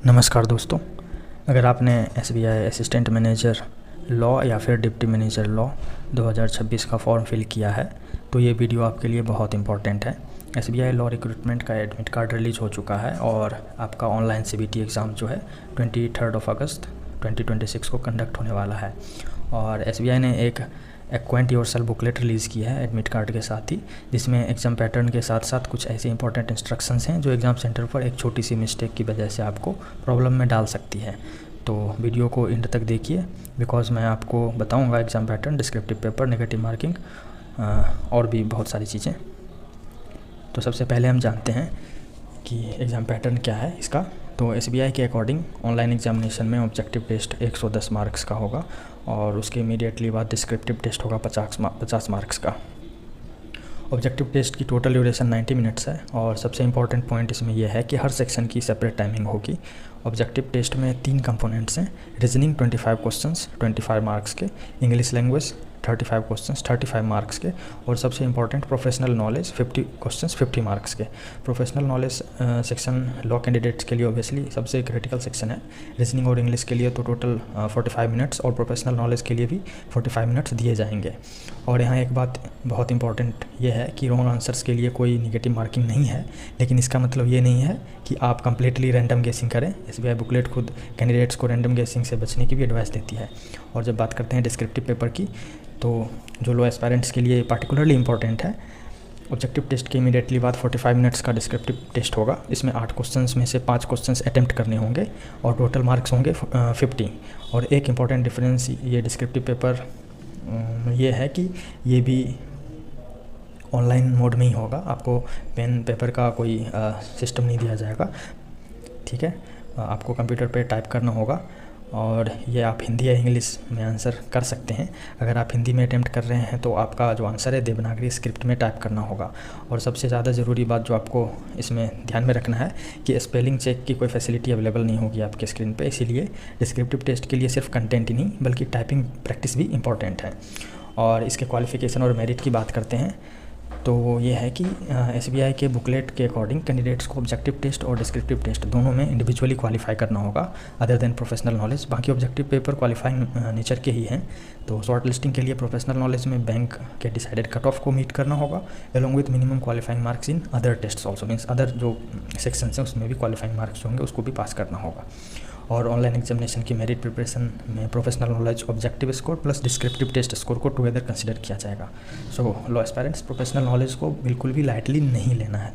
नमस्कार दोस्तों, अगर आपने एसबीआई असिस्टेंट मैनेजर लॉ या फिर डिप्टी मैनेजर लॉ 2026 का फॉर्म फिल किया है तो ये वीडियो आपके लिए बहुत इंपॉर्टेंट है। एसबीआई लॉ रिक्रूटमेंट का एडमिट कार्ड रिलीज़ हो चुका है और आपका ऑनलाइन सीबीटी एग्ज़ाम जो है 23 अगस्त 2026 को कंडक्ट होने वाला है। और एसबीआई ने एक एक्वेंट योरसेल्फ बुकलेट रिलीज़ की है एडमिट कार्ड के साथ ही, जिसमें एग्ज़ाम पैटर्न के साथ साथ कुछ ऐसे इंपॉर्टेंट इंस्ट्रक्शंस हैं जो एग्ज़ाम सेंटर पर एक छोटी सी मिस्टेक की वजह से आपको प्रॉब्लम में डाल सकती है। तो वीडियो को एंड तक देखिए, बिकॉज मैं आपको बताऊंगा exam pattern, descriptive paper, negative marking और भी बहुत सारी चीज़ें। तो सबसे पहले हम जानते हैं कि एग्ज़ाम पैटर्न क्या है इसका। तो एसबीआई के अकॉर्डिंग ऑनलाइन एग्जामिनेशन में ऑब्जेक्टिव टेस्ट 110 मार्क्स का होगा और उसके इमीडिएटली बाद डिस्क्रिप्टिव टेस्ट होगा 50 मार्क्स का। ऑब्जेक्टिव टेस्ट की टोटल ड्यूरेशन 90 मिनट्स है और सबसे इंपॉर्टेंट पॉइंट इसमें यह है कि हर सेक्शन की सेपरेट टाइमिंग होगी। ऑब्जेक्टिव टेस्ट में 3 कंपोनेंट्स हैं, रीजनिंग 25 क्वेश्चंस 25 मार्क्स के, इंग्लिश लैंग्वेज 35 क्वेश्चंस 35 मार्क्स के, और सबसे important professional knowledge 50 questions 50 marks के। Professional knowledge section law candidates के लिए ऑब्वियसली सबसे क्रिटिकल सेक्शन है। रीजनिंग और इंग्लिश के लिए तो टोटल 45 मिनट्स और प्रोफेशनल नॉलेज के लिए भी 45 मिनट्स दिए जाएंगे। और यहाँ एक बात बहुत इंपॉर्टेंट ये है कि रॉन्ग आंसर्स के लिए कोई निगेटिव मार्किंग नहीं है, लेकिन इसका मतलब ये नहीं है कि आप कंप्लीटली रैंडम गेसिंग करें। एसबीआई बुकलेट खुद कैंडिडेट्स को रैंडम गेसिंग से बचने की भी एडवाइस देती है। और जब बात करते हैं डिस्क्रिप्टिव पेपर की, तो जो लॉ एस्पायरेंट्स के लिए पार्टिकुलरली इंपॉर्टेंट है, ऑब्जेक्टिव टेस्ट के इमीडिएटली बाद 45 मिनट्स का डिस्क्रिप्टिव टेस्ट होगा। इसमें 8 क्वेश्चंस में से 5 क्वेश्चंस अटेम्प्ट करने होंगे और टोटल मार्क्स होंगे 50। और एक इम्पॉर्टेंट डिफरेंस ये डिस्क्रिप्टिव पेपर ये है कि ये भी ऑनलाइन मोड में ही होगा, आपको पेन पेपर का कोई सिस्टम नहीं दिया जाएगा, ठीक है। आपको कंप्यूटर पे टाइप करना होगा और ये आप हिंदी या इंग्लिश में आंसर कर सकते हैं। अगर आप हिंदी में अटेम्प्ट कर रहे हैं तो आपका जो आंसर है देवनागरी स्क्रिप्ट में टाइप करना होगा। और सबसे ज़्यादा ज़रूरी बात जो आपको इसमें ध्यान में रखना है कि स्पेलिंग चेक की कोई फैसिलिटी अवेलेबल नहीं होगी आपके स्क्रीन पे, इसीलिए डिस्क्रिप्टिव टेस्ट के लिए सिर्फ कंटेंट ही नहीं बल्कि टाइपिंग प्रैक्टिस भी इंपॉर्टेंट है। और इसके क्वालिफ़िकेशन और मेरिट की बात करते हैं तो ये है कि एसबीआई के बुकलेट के अकॉर्डिंग कैंडिडेट्स को ऑब्जेक्टिव टेस्ट और डिस्क्रिप्टिव टेस्ट दोनों में इंडिविजुअली क्वालिफाई करना होगा अदर देन प्रोफेशनल नॉलेज। बाकी ऑब्जेक्टिव पेपर क्वालिफाइंग नेचर के ही हैं। तो शॉर्ट लिस्टिंग के लिए प्रोफेशनल नॉलेज में बैंक के डिसाइडेड कट ऑफ को मीट करना होगा along with minimum qualifying marks in other test also, means other जो सेक्शन हैं उसमें भी क्वालिफाइंग मार्क्स होंगे उसको भी पास करना होगा। और ऑनलाइन एग्जामिनेशन की मेरिट प्रिपरेशन में professional knowledge, objective score plus descriptive test score को टुगेदर कंसिडर किया जाएगा। So law aspirants professional knowledge को बिल्कुल भी लाइटली नहीं लेना है।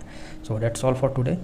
So that's all for today.